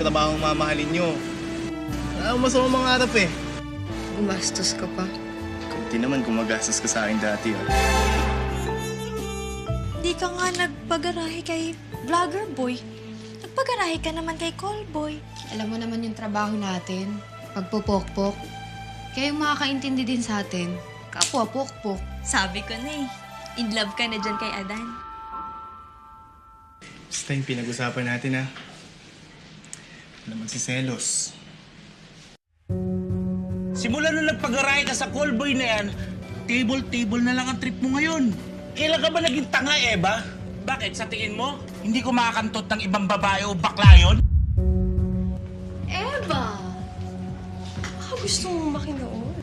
trabaho ang mamahalin nyo. Wala akong masamang mangarap eh. Gumastos ka pa. Kunti naman kung magastos ka sa akin dati. Di ka nga nagpagarahe kay vlogger boy. Nagpagarahe ka naman kay call boy. Alam mo naman yung trabaho natin. Pagpupokpok. Kaya yung makakaintindi din sa atin, kapwa pokpok. Sabi ko na eh, in love ka na dyan kay Adan. Basta yung pinag-usapan natin ha. Wala magsiselos. Simula nung nagpag-aray ka sa callboy na yan, table na lang ang trip mo ngayon. Kailan ka ba naging tanga, Eva? Bakit? Sa tingin mo, hindi ko makakantot ng ibang babae o bakla yun? Eva! Baka gusto mong makinood.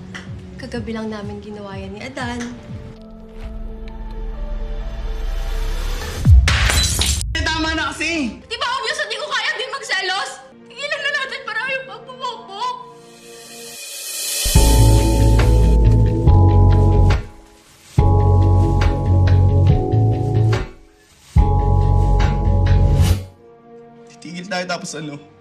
Kagabi lang namin ginawa yan ni Adan. Tama na kasi! Di ba obvious na di ko kaya din magselos? Tigilan na natin para yung pagpupokpok. Titigil tayo tapos ano?